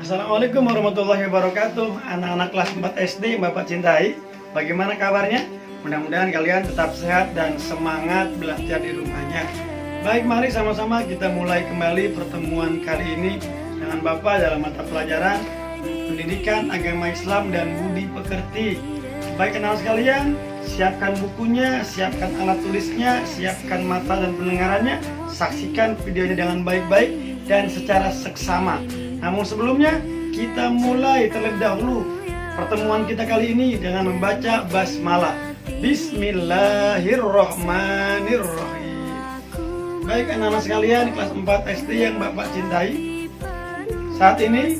Assalamualaikum warahmatullahi wabarakatuh. Anak-anak kelas 4 SD Bapak cintai, bagaimana kabarnya? Mudah-mudahan kalian tetap sehat dan semangat belajar di rumahnya. Baik, mari sama-sama kita mulai kembali pertemuan kali ini dengan Bapak dalam mata pelajaran Pendidikan Agama Islam dan Budi Pekerti. Baik anak sekalian, siapkan bukunya, siapkan alat tulisnya, siapkan mata dan pendengarannya, saksikan videonya dengan baik-baik dan secara seksama. Namun sebelumnya, kita mulai terlebih dahulu pertemuan kita kali ini dengan membaca basmalah. Bismillahirrahmanirrahim. Baik anak-anak sekalian kelas 4 SD yang Bapak cintai, saat ini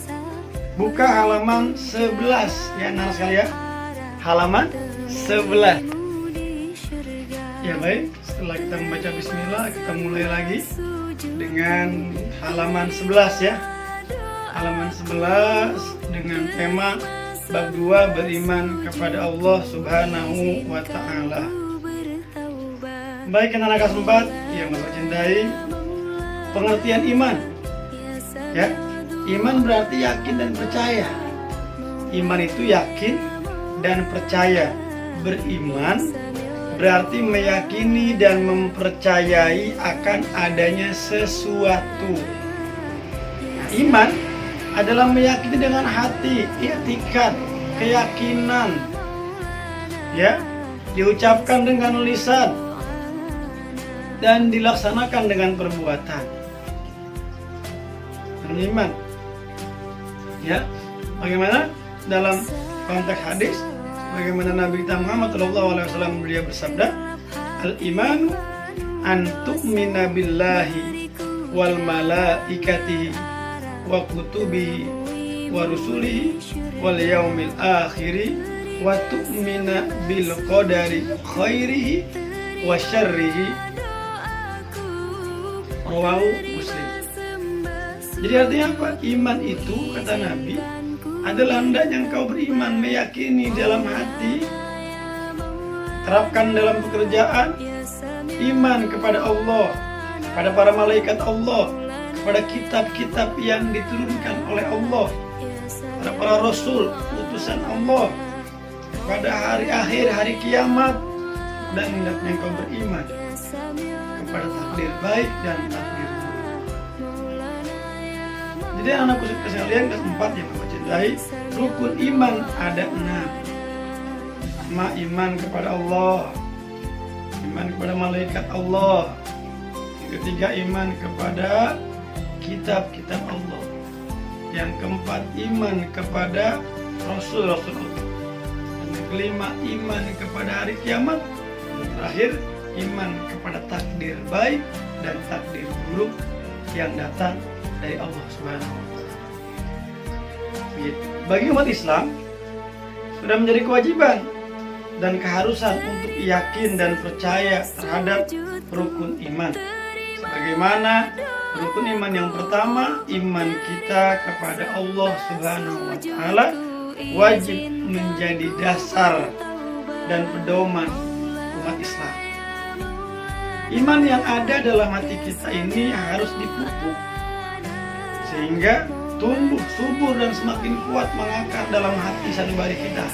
buka halaman 11 ya anak-anak sekalian. Halaman 11. Ya baik, setelah kita membaca bismillah, kita mulai lagi dengan halaman 11 ya. Halaman 11 dengan tema bab 2 beriman kepada Allah Subhanahu wa taala. Baik anak-anak kelas 4 yang Bapak cintai, pengertian iman. Ya, iman berarti yakin dan percaya. Iman itu yakin dan percaya. Beriman berarti meyakini dan mempercayai akan adanya sesuatu. Nah, iman adalah meyakini dengan hati, i'tikad, keyakinan, ya, diucapkan dengan lisan dan dilaksanakan dengan perbuatan. Iman, ya, bagaimana dalam konteks hadis, bagaimana Nabi kita Muhammad SAW beliau bersabda, al-imanu an tu'mina billahi wal malaikatihi wa kutubihi wa rusulihi wal yaumil akhiri wa tu'mina bil qadari khairihi wa syarrihi. Rawahu Muslim. Jadi artinya apa? Iman itu kata Nabi adalah hendaknya engkau beriman, meyakini dalam hati, terapkan dalam pekerjaan, iman kepada Allah, kepada para malaikat Allah, kepada kitab-kitab yang diturunkan oleh Allah, kepada para rasul, utusan Allah, kepada hari akhir, hari kiamat, dan hendaknya engkau beriman kepada takdir baik dan takdir buruk. Jadi anak sekalian kelas 4 yang Bapak cintai, rukun iman ada 6. Pertama, iman kepada Allah, iman kepada malaikat Allah. Yang ketiga, iman kepada kitab-kitab Allah. Yang keempat, iman kepada Rasul-Rasul Allah. Dan yang kelima, iman kepada hari kiamat. Dan terakhir, iman kepada takdir baik dan takdir buruk yang datang dari Allah Subhanahu wa taala. Bagi umat Islam sudah menjadi kewajiban dan keharusan untuk yakin dan percaya terhadap rukun iman. Sebagaimana rukun iman yang pertama, iman kita kepada Allah Subhanahu wa taala wajib menjadi dasar dan pedoman umat Islam. Iman yang ada dalam hati kita ini harus dipupuk sehingga tumbuh subur dan semakin kuat mengakar dalam hati sanubari kita.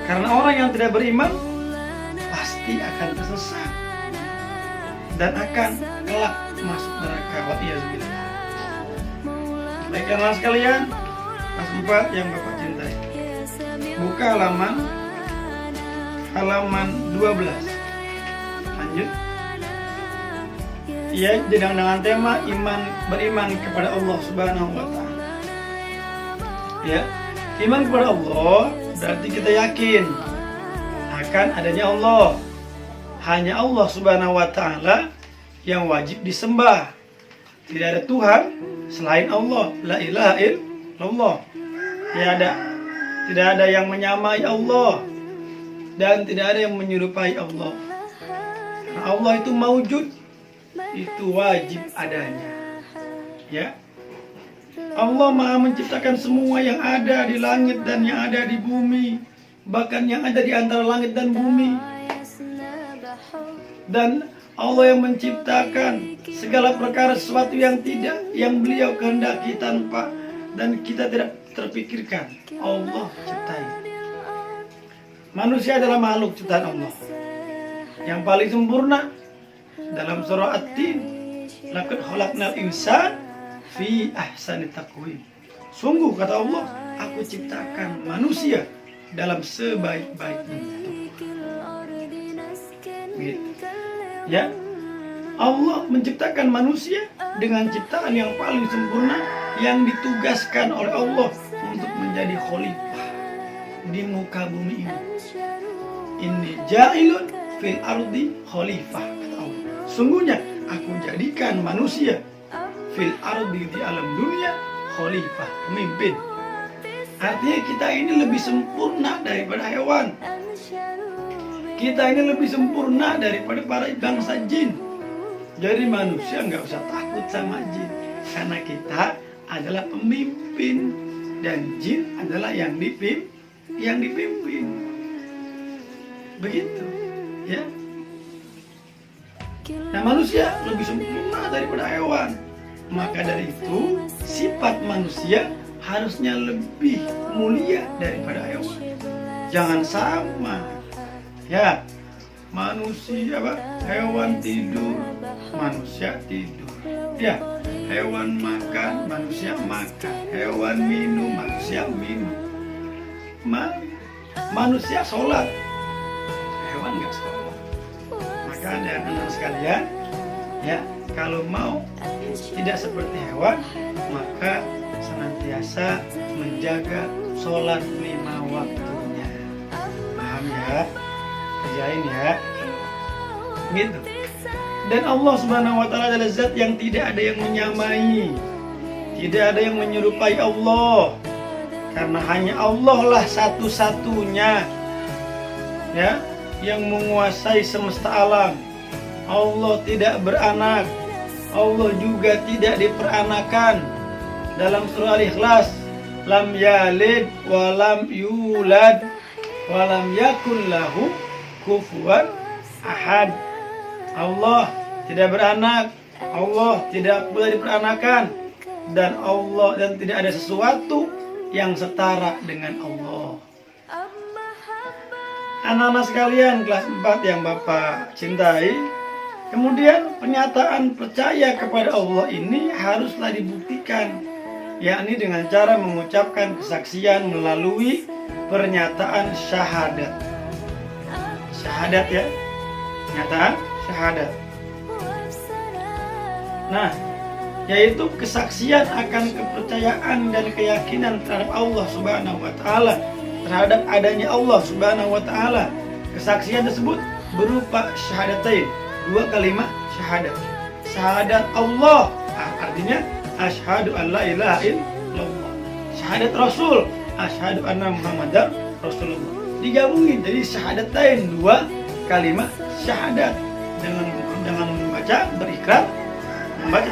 Karena orang yang tidak beriman pasti akan tersesat dan akan kelak masuk neraka. Wa'iyazbillah. Baik anak sekalian, kelas 4 yang Bapak cintai, buka halaman 12. Lanjut. Ya, dengan tema beriman kepada Allah Subhanahu wa taala. Ya, iman kepada Allah berarti kita yakin akan adanya Allah. Hanya Allah Subhanahu wa taala yang wajib disembah. Tidak ada Tuhan selain Allah. La ilaha illallah. Tidak ada yang menyamai Allah dan tidak ada yang menyerupai Allah. Karena Allah itu maujud, itu wajib adanya. Ya, Allah Maha menciptakan semua yang ada di langit dan yang ada di bumi, bahkan yang ada di antara langit dan bumi. Dan Allah yang menciptakan segala perkara sesuatu yang beliau kehendaki tanpa dan kita tidak terpikirkan. Allah ciptai. Manusia adalah makhluk ciptaan Allah yang paling sempurna. Dalam surah At-Tin, laqad khalaqnal insana fi ahsani taqwim. Sungguh kata Allah, aku ciptakan manusia dalam sebaik-baik bentuk. Gitu. Ya, Allah menciptakan manusia dengan ciptaan yang paling sempurna, yang ditugaskan oleh Allah untuk menjadi khalifah di muka bumi ini. Inni ja'ilun fil ardi khalifah, kata Allah. Sungguhnya aku jadikan manusia fil ardi, di alam dunia, khalifah, pemimpin. Artinya kita ini lebih sempurna daripada hewan. Kita ini lebih sempurna daripada para bangsa jin. Jadi manusia nggak usah takut sama jin, karena kita adalah pemimpin dan jin adalah yang dipimpin. Begitu, ya. Nah, manusia lebih sempurna daripada hewan. Maka dari itu, sifat manusia harusnya lebih mulia daripada hewan. Jangan sama. Ya, manusia hewan tidur, manusia tidur. Ya, hewan makan, manusia makan. Hewan minum, manusia minum. Manusia sholat, hewan nggak sholat. Maka anak-anak sekalian, ya, kalau mau tidak seperti hewan, maka senantiasa menjaga sholat 5 waktunya. Paham ya? Kerjain ya, gitu. Dan Allah Subhanahu wa Ta'ala adalah zat yang tidak ada yang menyamai, tidak ada yang menyerupai Allah, karena hanya Allah lah satu-satunya, ya, yang menguasai semesta alam. Allah tidak beranak, Allah juga tidak diperanakan. Dalam surah Al-Ikhlas, lam yalid wa lam yulad wa lam yakul lahu kufuwan ahad. Allah tidak beranak, Allah tidak pula diperanakan, dan tidak ada sesuatu yang setara dengan Allah. Anak-anak sekalian kelas 4 yang Bapak cintai, kemudian pernyataan percaya kepada Allah ini haruslah dibuktikan, yakni dengan cara mengucapkan kesaksian melalui pernyataan syahadat. Syahadat ya, pernyataan syahadat. Nah, yaitu kesaksian akan kepercayaan dan keyakinan terhadap Allah Subhanahu wa Ta'ala, terhadap adanya Allah Subhanahu wa Ta'ala. Kesaksian tersebut berupa syahadatain, 2 kalimat syahadat. Syahadat Allah, artinya asyhadu an la ilaha illallah. Syahadat Rasul, asyhadu anna Muhammadar Rasulullah. Digabungin jadi syahadatain, 2 kalimat syahadat, dengan membaca berikrar, membaca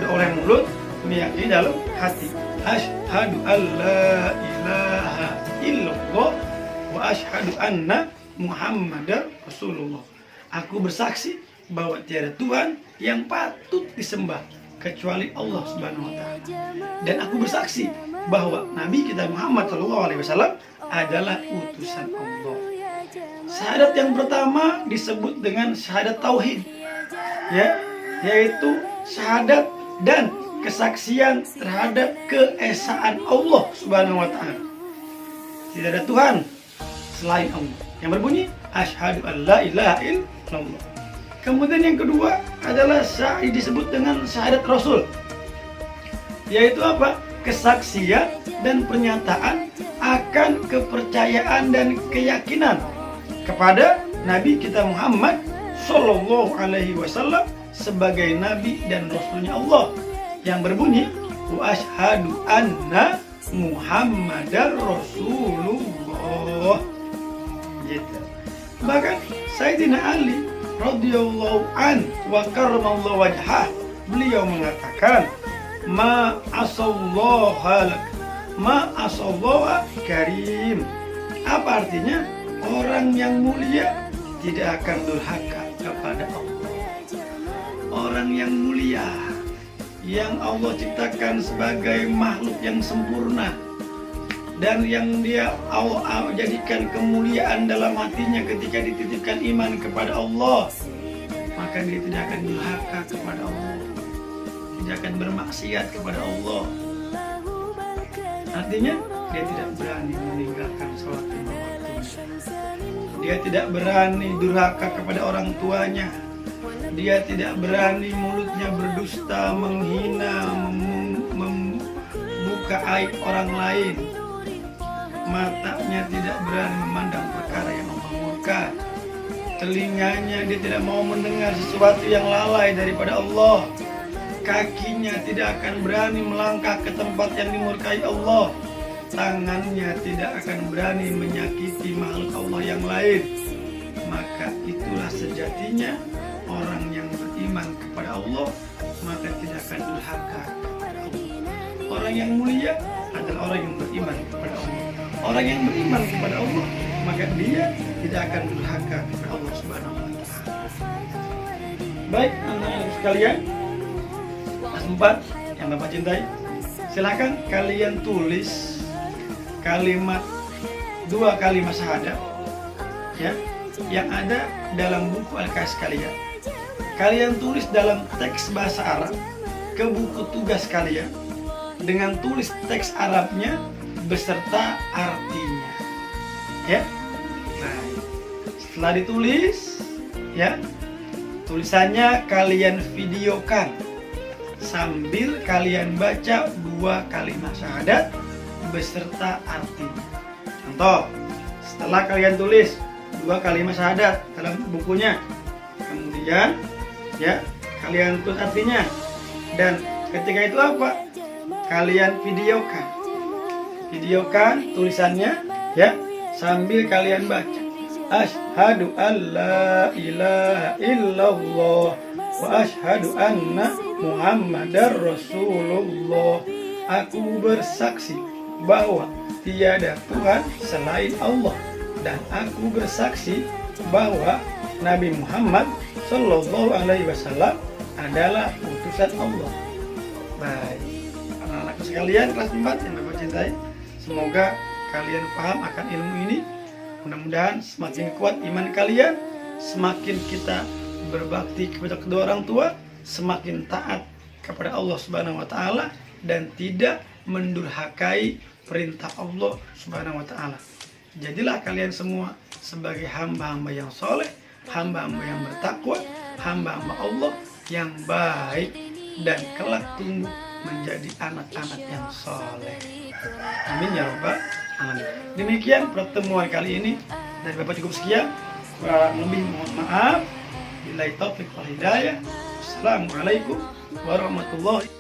oleh mulut, meyakini dalam hati. Asyhadu an la ilaha illallah wa asyhadu anna Muhammadar Rasulullah. Aku bersaksi bahwa tiada Tuhan yang patut disembah kecuali Allah Subhanahu wa Ta'ala. Dan aku bersaksi bahwa Nabi kita Muhammad SAW adalah utusan Allah. Syahadat yang pertama disebut dengan syahadat tauhid, ya, yaitu syahadat dan kesaksian terhadap keesaan Allah Subhanahu wa Ta'ala. Tidak ada Tuhan selain Allah, yang berbunyi asyhadu an la ilaha illallah. Kemudian yang kedua adalah disebut dengan syahadat Rasul, yaitu apa? Kesaksian dan pernyataan akan kepercayaan dan keyakinan kepada Nabi kita Muhammad Sallallahu Alaihi Wasallam sebagai Nabi dan Rasulnya Allah, yang berbunyi wa asyhadu anna Muhammadar Rasulullah. Gitu. Bahkan Sayyidina Ali radhiyallahu an wa karramallahu wajhah, beliau mengatakan ma asallaha karim. Apa artinya? Orang yang mulia tidak akan durhaka kepada Allah. orang yang mulia, yang Allah ciptakan sebagai makhluk yang sempurna, dan yang dia Allah jadikan kemuliaan dalam hatinya ketika dititipkan iman kepada Allah, maka dia tidak akan durhaka kepada Allah, tidak akan bermaksiat kepada Allah. Artinya dia tidak berani meninggalkan sholat lima waktu. Dia tidak berani durhaka kepada orang tuanya. Dia tidak berani mulutnya berdusta, menghina, membuka aib orang lain. Matanya tidak berani memandang perkara yang Allah murka. Telinganya dia tidak mau mendengar sesuatu yang lalai daripada Allah. Kakinya tidak akan berani melangkah ke tempat yang dimurkai Allah. Tangannya tidak akan berani menyakiti makhluk Allah yang lain. Maka itulah sejatinya orang yang beriman kepada Allah, maka tidak akan durhaka kepada Allah. Orang yang mulia adalah orang yang beriman kepada Allah. Orang yang beriman kepada Allah, maka dia tidak akan durhaka kepada Allah Subhanahu wa Ta'ala. Baik, anak-anak sekalian, kelas 4 yang Bapak cintai, silakan kalian tulis kalimat 2 kalimat syahadat ya, yang ada dalam buku LKS kalian. Kalian tulis dalam teks bahasa Arab ke buku tugas kalian dengan tulis teks Arabnya beserta artinya. Ya. Nah, setelah ditulis ya, tulisannya kalian videokan sambil kalian baca 2 kalimat syahadat beserta artinya. Contoh, setelah kalian tulis 2 kalimat syahadat dalam bukunya, kemudian ya kalian tulis artinya, dan ketika itu apa? Kalian videokan tulisannya ya, sambil kalian baca asyhadu alla ilaha illallah wa asyhadu anna muhammadar rasulullah. Aku bersaksi bahwa tiada Tuhan selain Allah, dan aku bersaksi bahwa Nabi Muhammad Sallallahu Alaihi Wasallam adalah utusan Allah. Baik, anak-anakku sekalian kelas 4 yang Bapak cintai, semoga kalian paham akan ilmu ini. Mudah-mudahan semakin kuat iman kalian, semakin kita berbakti kepada kedua orang tua, semakin taat kepada Allah Subhanahu wa Ta'ala, dan tidak mendurhakai perintah Allah Subhanahu wa Ta'ala. Jadilah kalian semua sebagai hamba-hamba yang soleh, hamba-hamba yang bertakwa, hamba-hamba Allah yang baik, dan kelak tumbuh menjadi anak-anak yang soleh. Amin ya rabbal alamin. Demikian pertemuan kali ini dari Bapak cukup sekian. Kurang lebih mohon maaf. Billahi taufiq wal hidayah. Assalamualaikum warahmatullahi wabarakatuh.